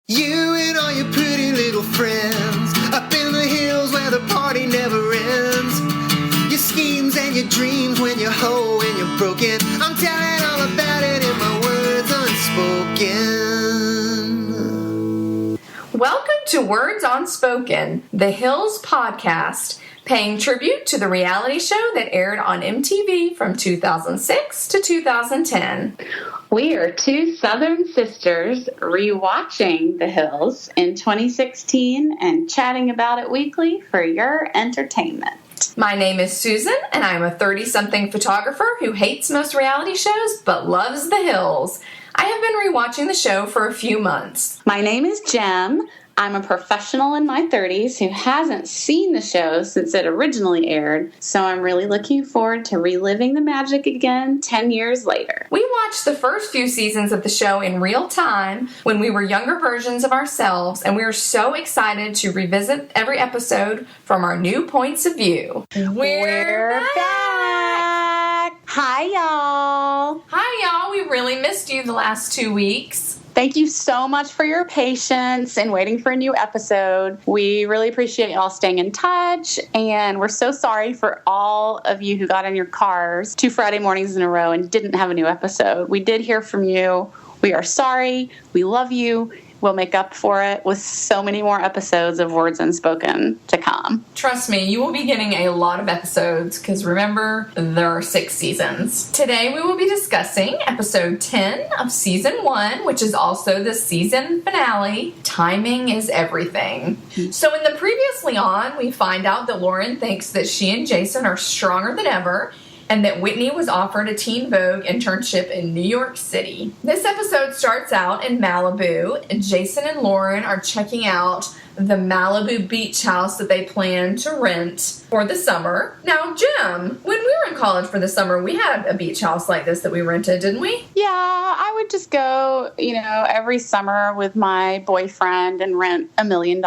You and all your pretty little friends up in the hills where the party never ends. Your schemes and your dreams when you're whole and you're broken. I'm telling all about it in my words unspoken. Welcome to Words Unspoken, the Hills podcast, paying tribute to the reality show that aired on MTV from 2006 to 2010. We are two Southern sisters rewatching The Hills in 2016 and chatting about it weekly for your entertainment. My name is Susan, and I'm a 30-something photographer who hates most reality shows but loves The Hills. I have been rewatching the show for a few months. My name is Jem. I'm a professional in my 30s who hasn't seen the show since it originally aired, so I'm really looking forward to reliving the magic again 10 years later. We watched the first few seasons of the show in real time when we were younger versions of ourselves, and we are so excited to revisit every episode from our new points of view. We're back! Hi, y'all! Hi, y'all! We really missed you the last 2 weeks. Thank you so much for your patience and waiting for a new episode. We really appreciate y'all staying in touch, and we're so sorry for all of you who got in your cars 2 Friday mornings in a row and didn't have a new episode. We did hear from you. We are sorry. We love you. We'll make up for it with so many more episodes of Words Unspoken to come. Trust me, you will be getting a lot of episodes because remember, there are 6 seasons. Today we will be discussing episode 10 of season 1, which is also the season finale, Timing is Everything. So in the previously on, we find out that Lauren thinks that she and Jason are stronger than ever, and that Whitney was offered a Teen Vogue internship in New York City. This episode starts out in Malibu, and Jason and Lauren are checking out the Malibu beach house that they plan to rent for the summer. Now, Jim, when we were in college for the summer, we had a beach house like this that we rented, didn't we? Yeah, I would just go, every summer with my boyfriend and rent $1 million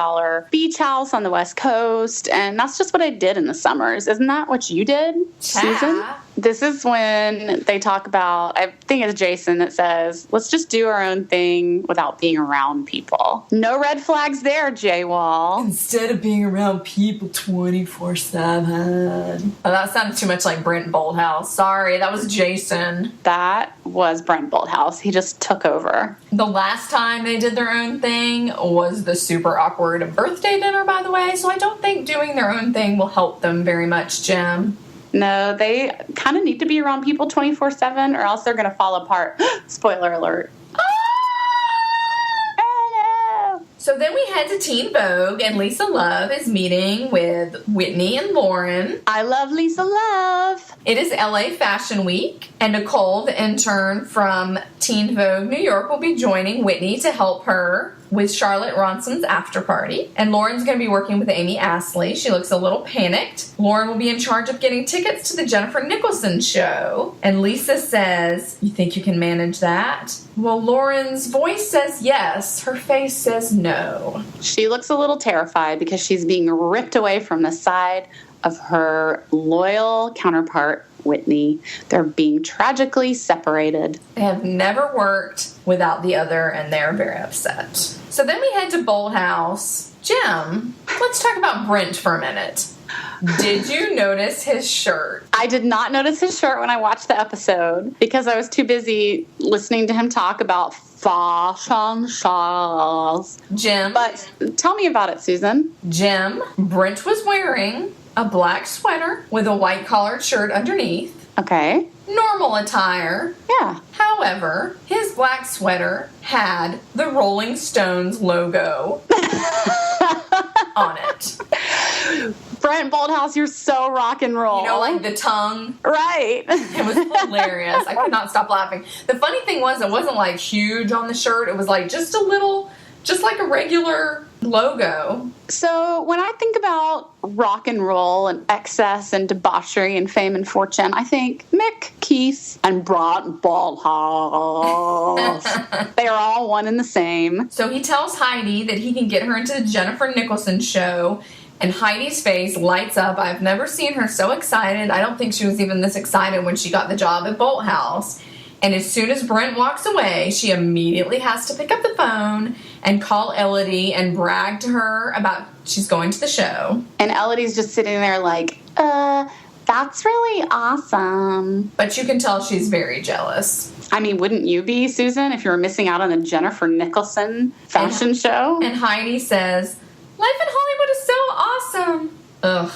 beach house on the West Coast, and that's just what I did in the summers. Isn't that what you did, Susan? This is when they talk about, I think it's Jason that says, let's just do our own thing without being around people. No red flags there, Jay Wall. Instead of being around people 24/7. Oh, that sounded too much like Brent Boldhouse. Sorry, that was Jason. That was Brent Boldhouse. He just took over. The last time they did their own thing was the super awkward birthday dinner, by the way, so I don't think doing their own thing will help them very much, Jim. No, they kind of need to be around people 24/7 or else they're going to fall apart. Spoiler alert. So then we head to Teen Vogue, and Lisa Love is meeting with Whitney and Lauren. I love Lisa Love. It is LA Fashion Week, and Nicole, the intern from Teen Vogue New York, will be joining Whitney to help her with Charlotte Ronson's after party. And Lauren's going to be working with Amy Astley. She looks a little panicked. Lauren will be in charge of getting tickets to the Jennifer Nicholson show. And Lisa says, "You think you can manage that?" Well, Lauren's voice says yes. Her face says no. She looks a little terrified because she's being ripped away from the side of her loyal counterpart, Whitney. They're being tragically separated. They have never worked without the other, and they're very upset. So then we head to Bold House. Jim, let's talk about Brent for a minute. Did you notice his shirt? I did not notice his shirt when I watched the episode because I was too busy listening to him talk about fashion shows. Jim. But tell me about it, Susan. Jim, Brent was wearing a black sweater with a white collared shirt underneath. Okay. Normal attire. Yeah. However, his black sweater had the Rolling Stones logo on it. Brent Boldhouse, you're so rock and roll. Like the tongue. Right. It was hilarious. I could not stop laughing. The funny thing was, it wasn't like huge on the shirt. It was like just a little, just like a regular logo. So when I think about rock and roll and excess and debauchery and fame and fortune, I think Mick, Keith, and Brent Boldhouse. They are all one and the same. So he tells Heidi that he can get her into the Jennifer Nicholson show, and Heidi's face lights up. I've never seen her so excited. I don't think she was even this excited when she got the job at Bolt House. And as soon as Brent walks away, she immediately has to pick up the phone and call Elodie and brag to her about she's going to the show. And Elodie's just sitting there like, that's really awesome. But you can tell she's very jealous. I mean, wouldn't you be, Susan, if you were missing out on the Jennifer Nicholson fashion show? And Heidi says, life in Hollywood is so awesome. Ugh.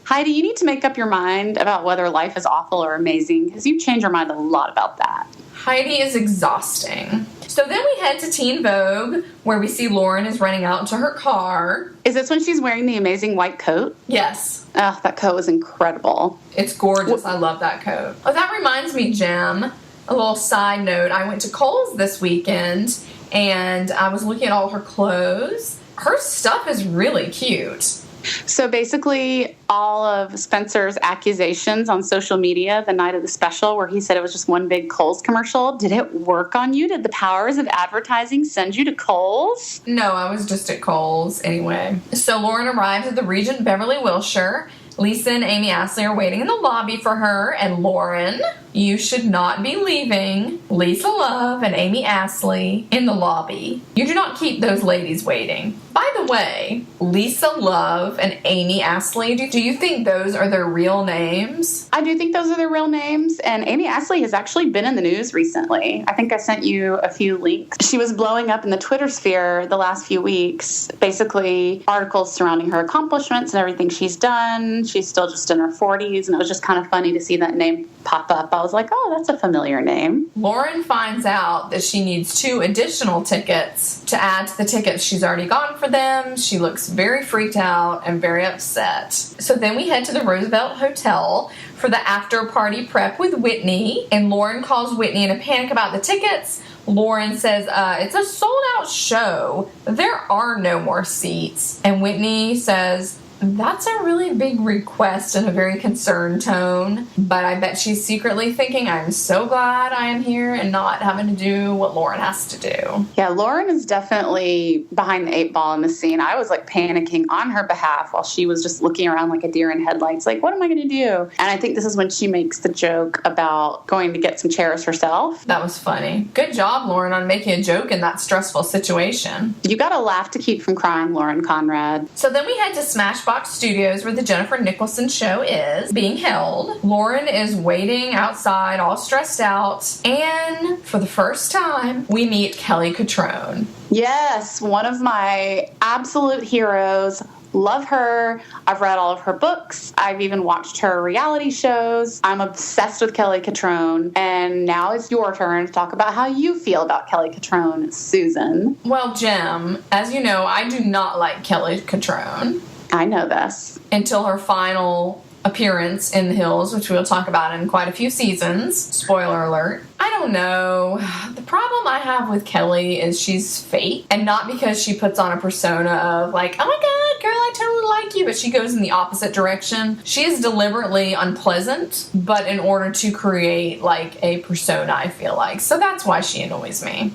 Heidi, you need to make up your mind about whether life is awful or amazing, because you change your mind a lot about that. Heidi is exhausting. So then we head to Teen Vogue, where we see Lauren is running out to her car. Is this when she's wearing the amazing white coat? Yes. Oh, that coat was incredible. It's gorgeous. I love that coat. Oh, that reminds me, Jem, a little side note. I went to Kohl's this weekend, and I was looking at all her clothes. Her stuff is really cute. So basically, all of Spencer's accusations on social media the night of the special, where he said it was just one big Kohl's commercial, did it work on you? Did the powers of advertising send you to Kohl's? No, I was just at Kohl's anyway. So Lauren arrives at the Regent Beverly Wilshire. Lisa and Amy Astley are waiting in the lobby for her, and Lauren, you should not be leaving Lisa Love and Amy Astley in the lobby. You do not keep those ladies waiting. By the way, Lisa Love and Amy Astley, do you think those are their real names? I do think those are their real names, and Amy Astley has actually been in the news recently. I think I sent you a few links. She was blowing up in the Twitter sphere the last few weeks, basically articles surrounding her accomplishments and everything she's done. She's still just in her 40s, and it was just kind of funny to see that name pop up. I was like, oh, that's a familiar name. Lauren finds out that she needs 2 additional tickets to add to the tickets she's already gotten for them. She looks very freaked out and very upset. So then we head to the Roosevelt Hotel for the after party prep with Whitney, and Lauren calls Whitney in a panic about the tickets. Lauren says, it's a sold out show. There are no more seats. And Whitney says, that's a really big request in a very concerned tone, but I bet she's secretly thinking, I'm so glad I am here and not having to do what Lauren has to do. Yeah, Lauren is definitely behind the 8 ball in the scene. I was like panicking on her behalf while she was just looking around like a deer in headlights, like, what am I going to do? And I think this is when she makes the joke about going to get some chairs herself. That was funny. Good job, Lauren, on making a joke in that stressful situation. You got to laugh to keep from crying, Lauren Conrad. So then we head to Smashbox Studios, where the Jennifer Nicholson show is being held. Lauren is waiting outside, all stressed out, and for the first time, we meet Kelly Cutrone. Yes, one of my absolute heroes. Love her. I've read all of her books. I've even watched her reality shows. I'm obsessed with Kelly Cutrone. And now it's your turn to talk about how you feel about Kelly Cutrone, Susan. Well, Jem, as you know, I do not like Kelly Cutrone. I know this. Until her final appearance in The Hills, which we'll talk about in quite a few seasons. Spoiler alert. I don't know. The problem I have with Kelly is she's fake. And not because she puts on a persona of like, oh my god, girl, I totally like you. But she goes in the opposite direction. She is deliberately unpleasant, but in order to create like a persona, I feel like. So that's why she annoys me.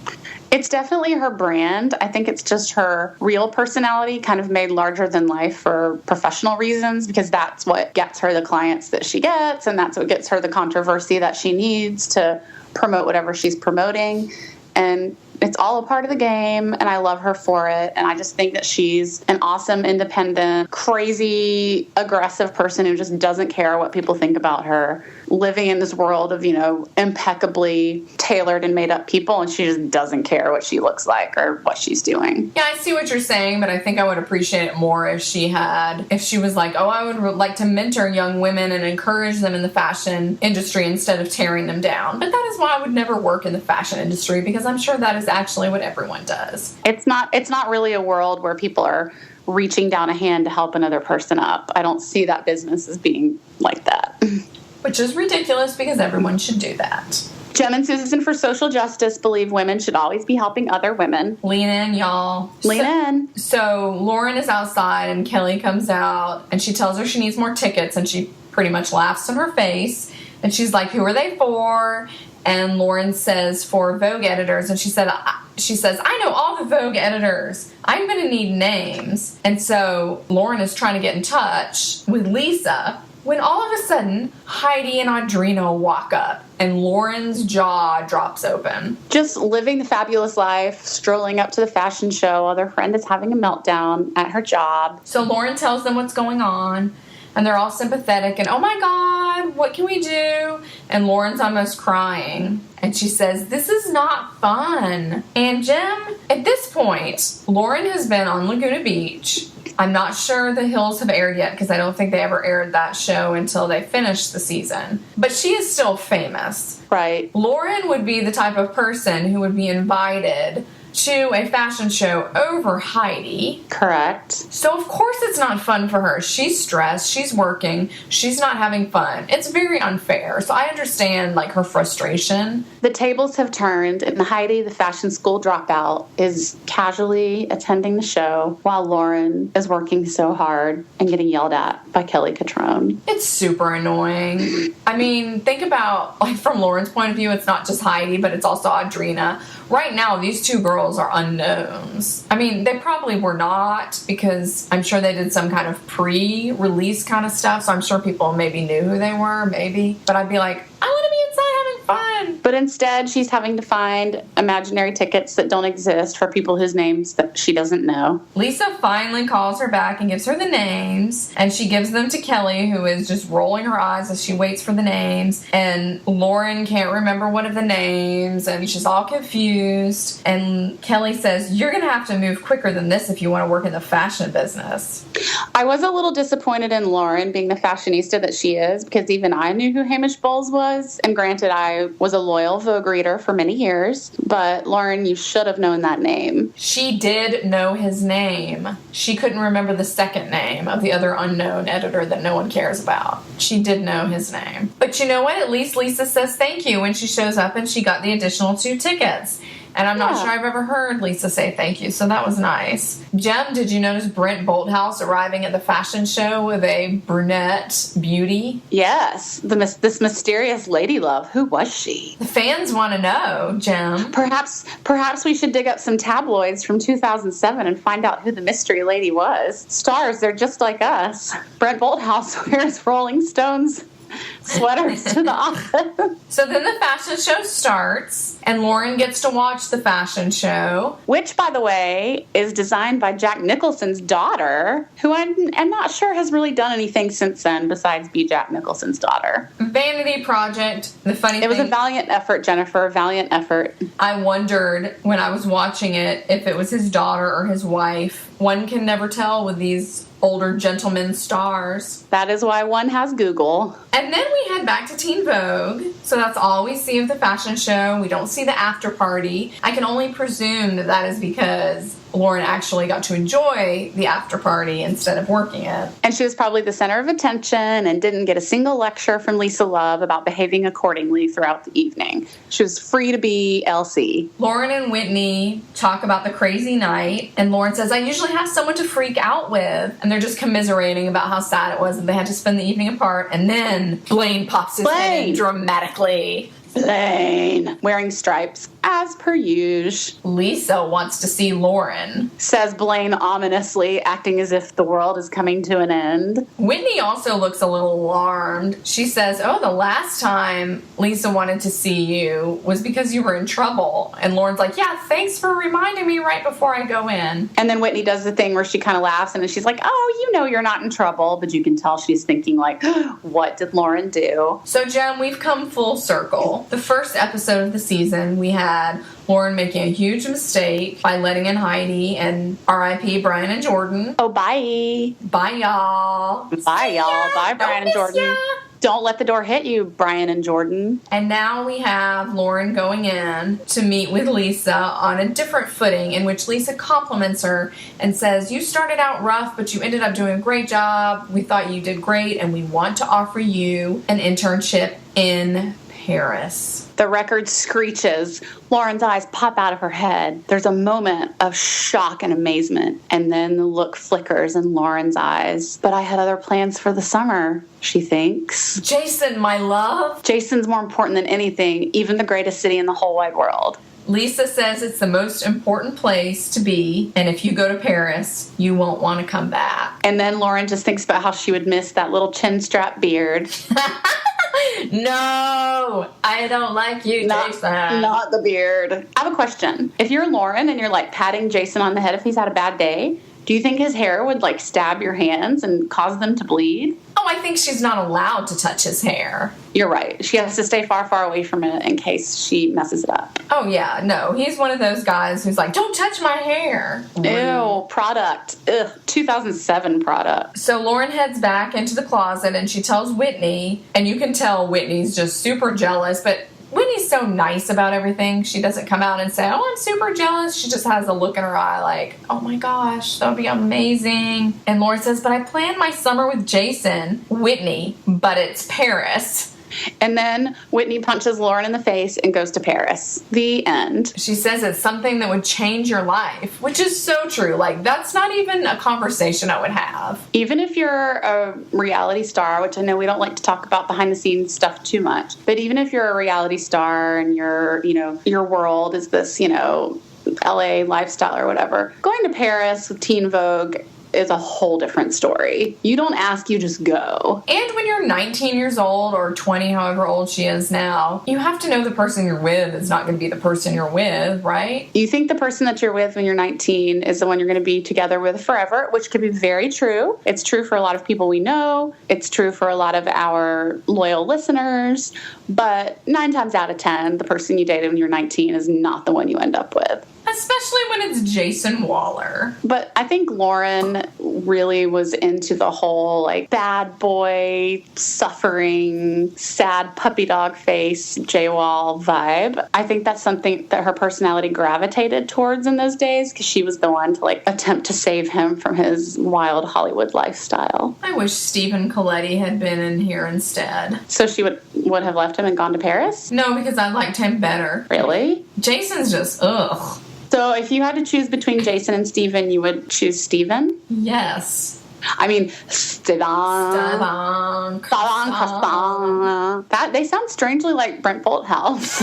It's definitely her brand. I think it's just her real personality kind of made larger than life for professional reasons, because that's what gets her the clients that she gets, and that's what gets her the controversy that she needs to promote whatever she's promoting. And it's all a part of the game, and I love her for it. And I just think that she's an awesome, independent, crazy, aggressive person who just doesn't care what people think about her, living in this world of, you know, impeccably tailored and made up people, and she just doesn't care what she looks like or what she's doing. Yeah, I see what you're saying, but I think I would appreciate it more if she was like, oh, I would like to mentor young women and encourage them in the fashion industry instead of tearing them down. But that is why I would never work in the fashion industry, because I'm sure that is actually what everyone does. It's not really a world where people are reaching down a hand to help another person up. I don't see that business as being like that. Which is ridiculous, because everyone should do that. Jem and Susan for Social Justice believe women should always be helping other women. Lean in, y'all. Lean in. So Lauren is outside, and Kelly comes out, and she tells her she needs more tickets, and she pretty much laughs in her face. And she's like, who are they for? And Lauren says, for Vogue editors. And she says, I know all the Vogue editors. I'm going to need names. And so Lauren is trying to get in touch with Lisa, when all of a sudden, Heidi and Audrina walk up and Lauren's jaw drops open. Just living the fabulous life, strolling up to the fashion show while their friend is having a meltdown at her job. So Lauren tells them what's going on, and they're all sympathetic and, oh my God, what can we do? And Lauren's almost crying. And she says, this is not fun. And Jim, at this point, Lauren has been on Laguna Beach. I'm not sure the Hills have aired yet because I don't think they ever aired that show until they finished the season. But she is still famous. Right. Lauren would be the type of person who would be invited to a fashion show over Heidi. Correct. So of course it's not fun for her. She's stressed, she's working, she's not having fun. It's very unfair. So I understand like her frustration. The tables have turned and Heidi, the fashion school dropout, is casually attending the show while Lauren is working so hard and getting yelled at by Kelly Catrone. It's super annoying. I mean, think about, like, from Lauren's point of view, it's not just Heidi, but it's also Audrina. Right now, these two girls are unknowns. I mean, they probably were not because I'm sure they did some kind of pre-release kind of stuff, so I'm sure people maybe knew who they were, maybe. But I'd be like, I want to be inside having fun. But instead, she's having to find imaginary tickets that don't exist for people whose names that she doesn't know. Lisa finally calls her back and gives her the names, and she gives them to Kelly, who is just rolling her eyes as she waits for the names. And Lauren can't remember one of the names, and she's all confused. And Kelly says, you're going to have to move quicker than this if you want to work in the fashion business. I was a little disappointed in Lauren being the fashionista that she is because even I knew who Hamish Bowles was. And granted, I was a loyal Vogue reader for many years. But Lauren, you should have known that name. She did know his name. She couldn't remember the second name of the other unknown editor that no one cares about. She did know his name. But you know what? At least Lisa says thank you when she shows up and she got the additional 2 tickets. And I'm not sure I've ever heard Lisa say thank you, so that was nice. Jem, did you notice Brent Bolthouse arriving at the fashion show with a brunette beauty? Yes, this mysterious lady love. Who was she? The fans want to know, Jem. Perhaps we should dig up some tabloids from 2007 and find out who the mystery lady was. Stars, they're just like us. Brent Bolthouse wears Rolling Stones sweaters to the office. So then the fashion show starts, and Lauren gets to watch the fashion show. Which, by the way, is designed by Jack Nicholson's daughter, who I'm not sure has really done anything since then besides be Jack Nicholson's daughter. Vanity project. The funny thing... It was a valiant effort, Jennifer, valiant effort. I wondered when I was watching it if it was his daughter or his wife. One can never tell with these older gentlemen stars. That is why one has Google. And then we head back to Teen Vogue. So that's all we see of the fashion show. We don't see the after party. I can only presume that that is because Lauren actually got to enjoy the after party instead of working it. And she was probably the center of attention and didn't get a single lecture from Lisa Love about behaving accordingly throughout the evening. She was free to be Elsie. Lauren and Whitney talk about the crazy night, and Lauren says, I usually have someone to freak out with. And they're just commiserating about how sad it was that they had to spend the evening apart. And then Blaine pops his head in dramatically. Blaine, wearing stripes, as per usual. Lisa wants to see Lauren, says Blaine ominously, acting as if the world is coming to an end. Whitney also looks a little alarmed. She says, oh, the last time Lisa wanted to see you was because you were in trouble. And Lauren's like, yeah, thanks for reminding me right before I go in. And then Whitney does the thing where she kind of laughs and she's like, oh, you know you're not in trouble. But you can tell she's thinking like, what did Lauren do? So, Jem, we've come full circle. The first episode of the season, we had Lauren making a huge mistake by letting in Heidi and R.I.P. Brian and Jordan. Oh, bye. Bye, y'all. Bye, y'all. Bye, Brian and Jordan. Ya. Don't let the door hit you, Brian and Jordan. And now we have Lauren going in to meet with Lisa on a different footing in which Lisa compliments her and says, you started out rough, but you ended up doing a great job. We thought you did great, and we want to offer you an internship in Paris. The record screeches. Lauren's eyes pop out of her head. There's a moment of shock and amazement, and then the look flickers in Lauren's eyes. But I had other plans for the summer, she thinks. Jason, my love. Jason's more important than anything, even the greatest city in the whole wide world. Lisa says it's the most important place to be, and if you go to Paris, you won't want to come back. And then Lauren just thinks about how she would miss that little chin strap beard. No, I don't like you, Jason. Not the beard. I have a question. If you're Lauren and you're like patting Jason on the head if he's had a bad day, do you think his hair would like stab your hands and cause them to bleed? Oh, I think she's not allowed to touch his hair. You're right. She has to stay far, far away from it in case she messes it up. Oh, yeah. No, he's one of those guys who's like, don't touch my hair. Ew, product. Ugh, 2007 product. So Lauren heads back into the closet and she tells Whitney, and you can tell Whitney's just super jealous, but Whitney's so nice about everything. She doesn't come out and say, oh, I'm super jealous. She just has a look in her eye like, oh my gosh, that would be amazing. And Lauren says, but I planned my summer with Jason, Whitney, but it's Paris. And then Whitney punches Lauren in the face and goes to Paris. The end. She says it's something that would change your life, which is so true. Like, that's not even a conversation I would have. Even if you're a reality star, which I know we don't like to talk about behind the scenes stuff too much, but even if you're a reality star and your world is this, LA lifestyle or whatever, going to Paris with Teen Vogue is a whole different story. You don't ask, you just go. And when you're 19 years old or 20, however old she is now, you have to know the person you're with is not going to be the person you're with, right? You think the person that you're with when you're 19 is the one you're going to be together with forever, which could be very true. It's true for a lot of people we know. It's true for a lot of our loyal listeners. But 9 times out of 10, the person you dated when you're 19 is not the one you end up with. Especially when it's Jason Waller. But I think Lauren really was into the whole, like, bad boy, suffering, sad puppy dog face, J-Wall vibe. I think that's something that her personality gravitated towards in those days because she was the one to, like, attempt to save him from his wild Hollywood lifestyle. I wish Stephen Colletti had been in here instead. So she would have left him and gone to Paris? No, because I liked him better. Really? Jason's just, ugh. So if you had to choose between Jason and Steven, you would choose Steven? Yes. I mean, Steven. That they sound strangely like Brent Bolthouse.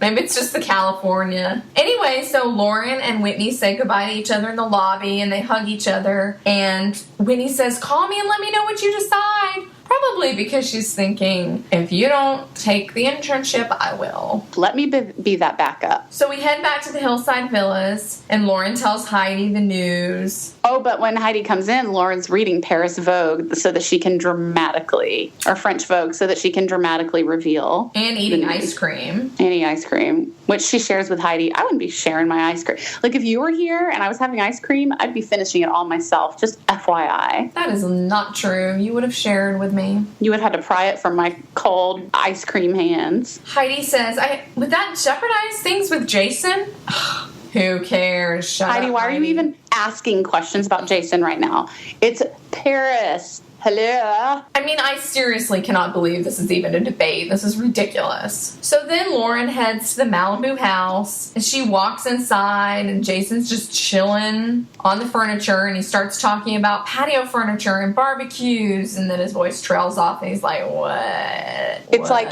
Maybe it's just the California. Anyway, so Lauren and Whitney say goodbye to each other in the lobby, and they hug each other. And Whitney says, "Call me and let me know what you decide." Probably because she's thinking, if you don't take the internship, I will. Let me be that backup. So we head back to the Hillside Villas, and Lauren tells Heidi the news. Oh, but when Heidi comes in, Lauren's reading Paris Vogue so that she can dramatically, or French Vogue, so that she can dramatically reveal. And eating ice cream. Eating ice cream, which she shares with Heidi. I wouldn't be sharing my ice cream. Like, if you were here and I was having ice cream, I'd be finishing it all myself, just FYI. That is not true. You would have shared with me. You would have had to pry it from my cold ice cream hands. Heidi says, would that jeopardize things with Jason? Who cares? Shut Heidi, up, why are you even asking questions about Jason right now? It's Paris. Hello? I mean, I seriously cannot believe this is even a debate. This is ridiculous. So then Lauren heads to the Malibu house, and she walks inside, and Jason's just chilling on the furniture, and he starts talking about patio furniture and barbecues, and then his voice trails off, and he's like, what? It's like,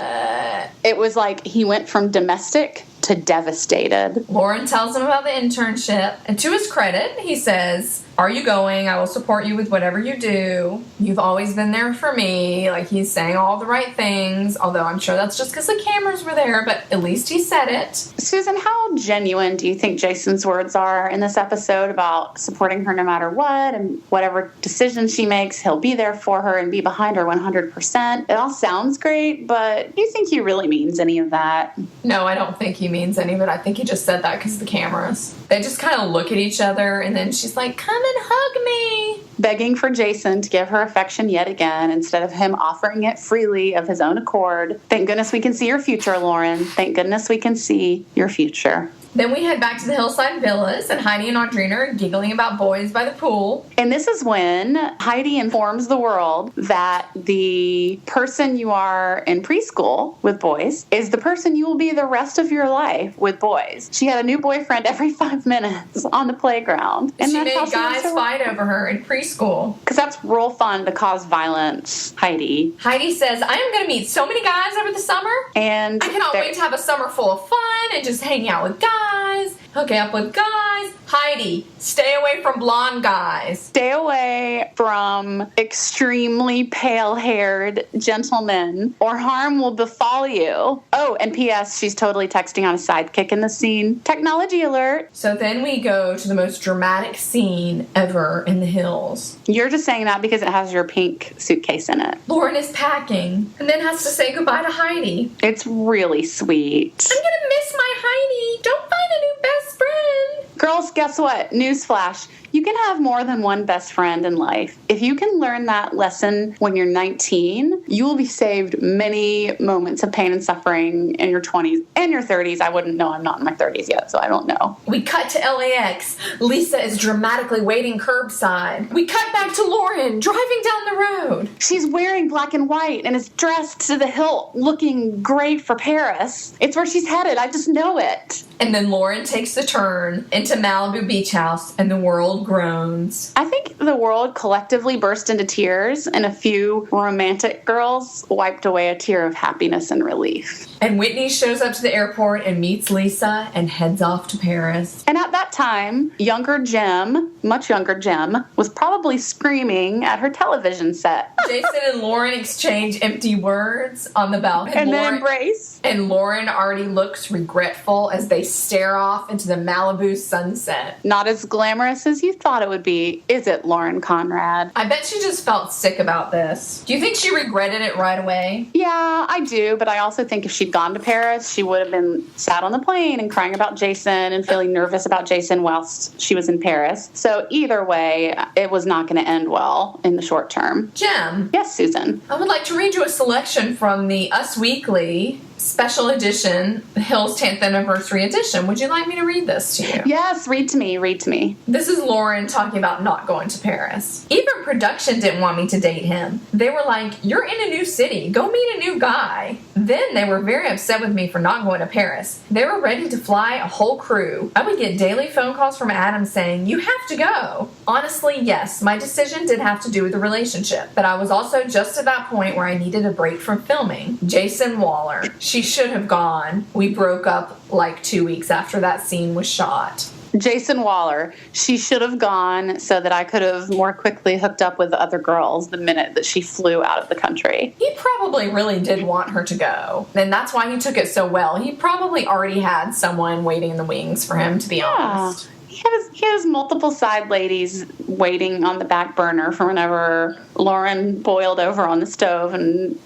it was like he went from domestic to devastated. Lauren tells him about the internship, and to his credit, he says, "Are you going? I will support you with whatever you do. You've always been there for me." Like, he's saying all the right things, although I'm sure that's just because the cameras were there, but at least he said it. Susan, how genuine do you think Jason's words are in this episode about supporting her no matter what, and whatever decision she makes, he'll be there for her and be behind her 100%? It all sounds great, but do you think he really means any of that? No, I don't think he means any of it. I think he just said that because of the cameras. They just kind of look at each other, and then she's like, "Come and hug me." Begging for Jason to give her affection yet again instead of him offering it freely of his own accord. Thank goodness we can see your future, Lauren. Thank goodness we can see your future. Then we head back to the Hillside Villas, and Heidi and Audrina are giggling about boys by the pool. And this is when Heidi informs the world that the person you are in preschool with boys is the person you will be the rest of your life with boys. She had a new boyfriend every 5 minutes on the playground. And she made guys fight over her in preschool. Because that's real fun to cause violence, Heidi. Heidi says, "I am going to meet so many guys over the summer. And I cannot wait to have a summer full of fun. and just hanging out with guys, hooking up with guys. Heidi, stay away from blonde guys. Stay away from extremely pale-haired gentlemen, or harm will befall you. Oh, and P.S., she's totally texting on a sidekick in the scene. Technology alert. So then we go to the most dramatic scene ever in the hills. You're just saying that because it has your pink suitcase in it. Lauren is packing and then has to say goodbye to Heidi. It's really sweet. I'm gonna miss my Heidi. Don't find a new best friend. Girls, guess what? Newsflash. You can have more than one best friend in life. If you can learn that lesson when you're 19, you will be saved many moments of pain and suffering in your 20s and your 30s. I wouldn't know. I'm not in my 30s yet, so I don't know. We cut to LAX. Lisa is dramatically waiting curbside. We cut back to Lauren driving down the road. She's wearing black and white and is dressed to the hilt, looking great for Paris. It's where she's headed. I just know it. And then Lauren takes the turn into Malibu Beach House and the world groans. I think the world collectively burst into tears and a few romantic girls wiped away a tear of happiness and relief. And Whitney shows up to the airport and meets Lisa and heads off to Paris. And at that time, younger Jem, much younger Jem, was probably screaming at her television set. Jason and Lauren exchange empty words on the balcony. And then embrace. And Lauren already looks regretful as they stare off into the Malibu sunset. Not as glamorous as you thought it would be, is it, Lauren Conrad? I bet she just felt sick about this. Do you think she regretted it right away? Yeah, I do, but I also think if she'd gone to Paris, she would have been sat on the plane and crying about Jason and feeling nervous about Jason whilst she was in Paris. So either way, it was not going to end well in the short term. Jem. Yes, Susan. I would like to read you a selection from the Us Weekly special edition, Hill's 10th anniversary edition. Would you like me to read this to you? Yes, read to me. This is Lauren talking about not going to Paris. Even production didn't want me to date him. They were like, you're in a new city. Go meet a new guy. Then they were very upset with me for not going to Paris. They were ready to fly a whole crew. I would get daily phone calls from Adam saying, you have to go. Honestly, yes, my decision did have to do with the relationship, but I was also just at that point where I needed a break from filming. Jason Waller. She should have gone. We broke up like 2 weeks after that scene was shot. Jason Waller. She should have gone so that I could have more quickly hooked up with the other girls the minute that she flew out of the country. He probably really did want her to go. And that's why he took it so well. He probably already had someone waiting in the wings for him, to be honest. He has multiple side ladies waiting on the back burner for whenever Lauren boiled over on the stove and...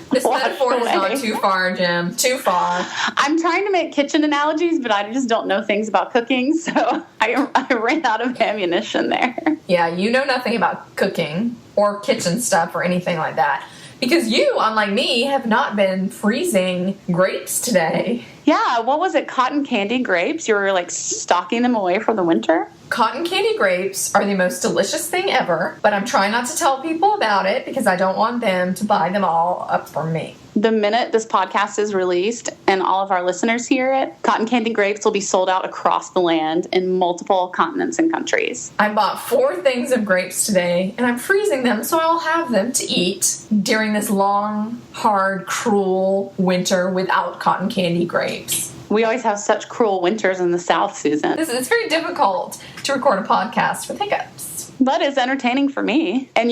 This metaphor has gone too far, Jem. Too far. I'm trying to make kitchen analogies, but I just don't know things about cooking, so I ran out of ammunition there. Yeah, you know nothing about cooking or kitchen stuff or anything like that. Because you, unlike me, have not been freezing grapes today. Yeah, what was it? Cotton candy grapes? You were like stocking them away for the winter? Cotton candy grapes are the most delicious thing ever, but I'm trying not to tell people about it because I don't want them to buy them all up for me. The minute this podcast is released and all of our listeners hear it, cotton candy grapes will be sold out across the land in multiple continents and countries. I bought 4 things of grapes today, and I'm freezing them so I'll have them to eat during this long, hard, cruel winter without cotton candy grapes. We always have such cruel winters in the South, Susan. It's very difficult to record a podcast with hiccups. But it's entertaining for me. And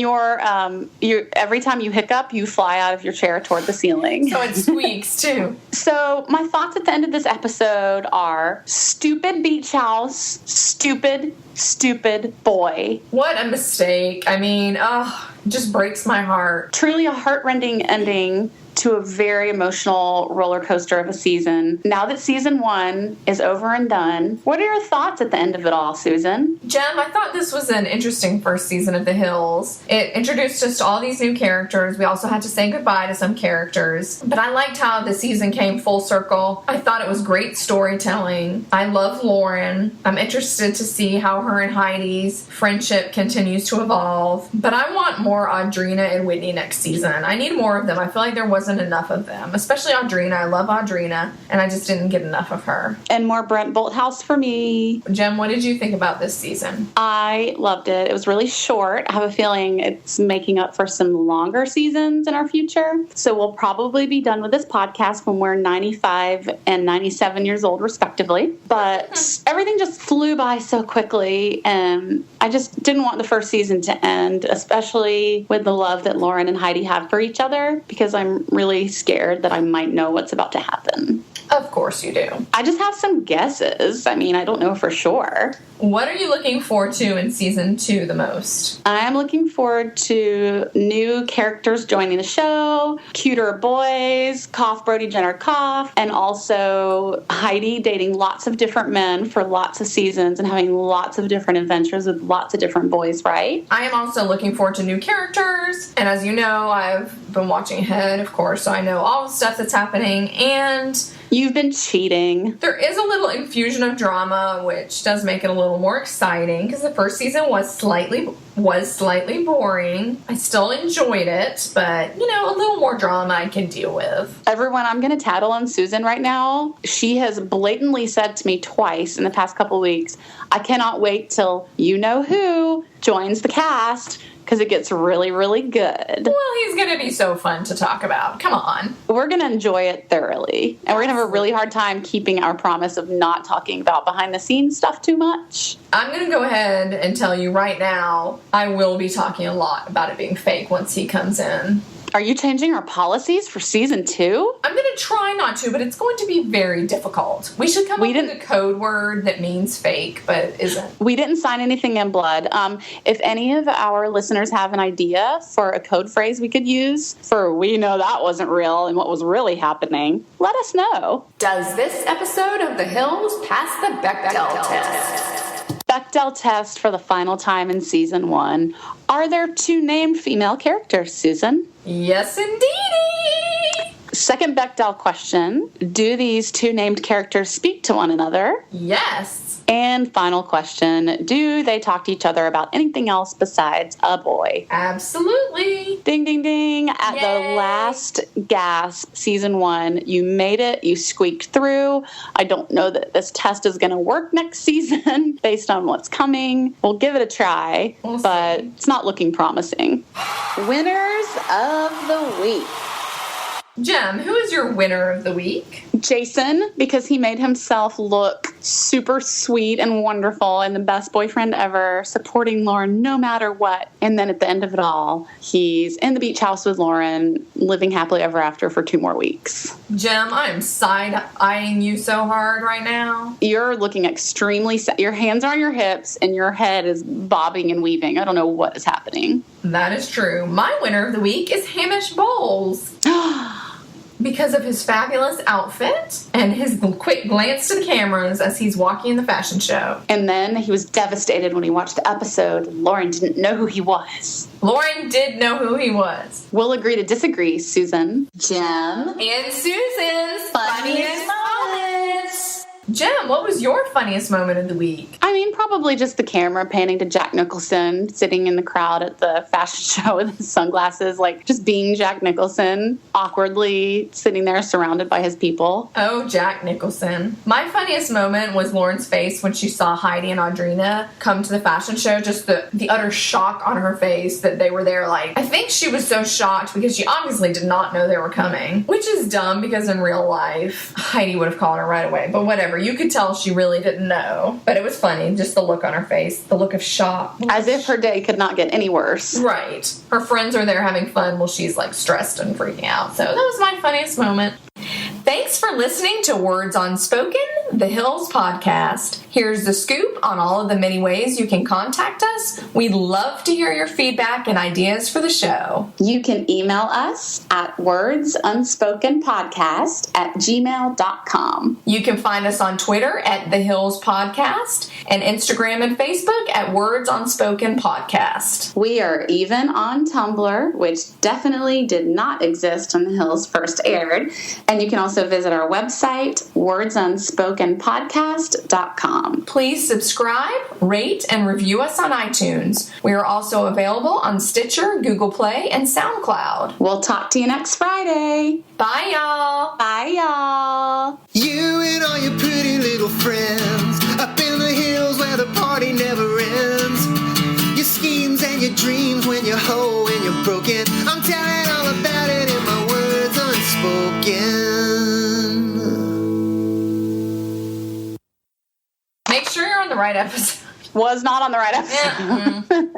every time you hiccup, you fly out of your chair toward the ceiling. So it squeaks, too. So my thoughts at the end of this episode are stupid beach house, stupid boy. What a mistake. I mean, it just breaks my heart. Truly a heart-rending ending to a very emotional roller coaster of a season. Now that season 1 is over and done, what are your thoughts at the end of it all, Susan? Jem, I thought this was an interesting first season of The Hills. It introduced us to all these new characters. We also had to say goodbye to some characters. But I liked how the season came full circle. I thought it was great storytelling. I love Lauren. I'm interested to see how her and Heidi's friendship continues to evolve. But I want more Audrina and Whitney next season. I need more of them. I feel like there wasn't wasn't enough of them, especially Audrina. I love Audrina, and I just didn't get enough of her. And more Brent Bolthouse for me. Jem, what did you think about this season? I loved it. It was really short. I have a feeling it's making up for some longer seasons in our future. So we'll probably be done with this podcast when we're 95 and 97 years old, respectively. But everything just flew by so quickly, and I just didn't want the first season to end, especially with the love that Lauren and Heidi have for each other, because I'm really scared that I might know what's about to happen. Of course you do. I just have some guesses. I mean, I don't know for sure. What are you looking forward to in season 2 the most? I'm looking forward to new characters joining the show, cuter boys, cough Brody Jenner cough, and also Heidi dating lots of different men for lots of seasons and having lots of different adventures with lots of different boys, right? I am also looking forward to new characters, and as you know, I've been watching ahead, of course, so I know all the stuff that's happening, and you've been cheating. There is a little infusion of drama, which does make it a little more exciting, because the first season was slightly boring. I still enjoyed it, but, you know, a little more drama I can deal with. Everyone, I'm going to tattle on Susan right now. She has blatantly said to me twice in the past couple weeks, I cannot wait till you-know-who joins the cast, because it gets really, really good. Well, he's going to be so fun to talk about. Come on. We're going to enjoy it thoroughly. And we're going to have a really hard time keeping our promise of not talking about behind-the-scenes stuff too much. I'm going to go ahead and tell you right now, I will be talking a lot about it being fake once he comes in. Are you changing our policies for season 2? I'm going to try not to, but it's going to be very difficult. We should come up with a code word that means fake, but isn't. We didn't sign anything in blood. If any of our listeners have an idea for a code phrase we could use for we know that wasn't real and what was really happening, let us know. Does this episode of The Hills pass the Bechdel test? Bechdel test for the final time in season 1. Are there 2 named female characters, Susan? Yes, indeedy! Second Bechdel question. Do these 2 named characters speak to one another? Yes. And final question. Do they talk to each other about anything else besides a boy? Absolutely. Ding, ding, ding. At the last gasp, season 1, you made it. You squeaked through. I don't know that this test is going to work next season based on what's coming. We'll give it a try, but it's not looking promising. Winners of the week. Jem, who is your winner of the week? Jason, because he made himself look super sweet and wonderful and the best boyfriend ever, supporting Lauren no matter what. And then at the end of it all, he's in the beach house with Lauren, living happily ever after for 2 more weeks. Jem, I am side-eyeing you so hard right now. You're looking extremely sad. Your hands are on your hips and your head is bobbing and weaving. I don't know what is happening. That is true. My winner of the week is Hamish Bowles. Because of his fabulous outfit and his quick glance to the cameras as he's walking in the fashion show. And then he was devastated when he watched the episode. Lauren didn't know who he was. Lauren did know who he was. We'll agree to disagree, Susan. Jem. And Susan's funniest moments. Jem, what was your funniest moment of the week? I mean, probably just the camera panning to Jack Nicholson sitting in the crowd at the fashion show with his sunglasses, like just being Jack Nicholson, awkwardly sitting there surrounded by his people. Oh, Jack Nicholson. My funniest moment was Lauren's face when she saw Heidi and Audrina come to the fashion show, just the utter shock on her face that they were there. Like, I think she was so shocked because she obviously did not know they were coming, which is dumb because in real life, Heidi would have called her right away, but whatever. You could tell she really didn't know. But it was funny, just the look on her face, the look of shock. As if her day could not get any worse. Right. Her friends are there having fun while she's like stressed and freaking out. So that was my funniest moment. Thanks for listening to Words Unspoken, the Hills podcast. Here's the scoop on all of the many ways you can contact us. We'd love to hear your feedback and ideas for the show. You can email us at wordsunspokenpodcast@gmail.com. You can find us on Twitter at The Hills Podcast and Instagram and Facebook at Words Unspoken Podcast. We are even on Tumblr, which definitely did not exist when The Hills first aired. And you can also visit our website, wordsunspoken.com. unspokenpodcast.com. Please subscribe, rate, and review us on iTunes. We are also available on Stitcher, Google Play, and SoundCloud. We'll talk to you next Friday. Bye, y'all. Bye, y'all. You and all your pretty little friends up in the hills where the party never ends. Your schemes and your dreams when you're whole and you're broken. I'm telling all about it in my words unspoken. Make sure you're on the right episode. Was not on the right episode.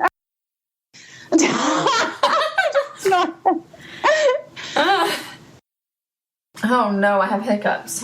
Oh no, I have hiccups.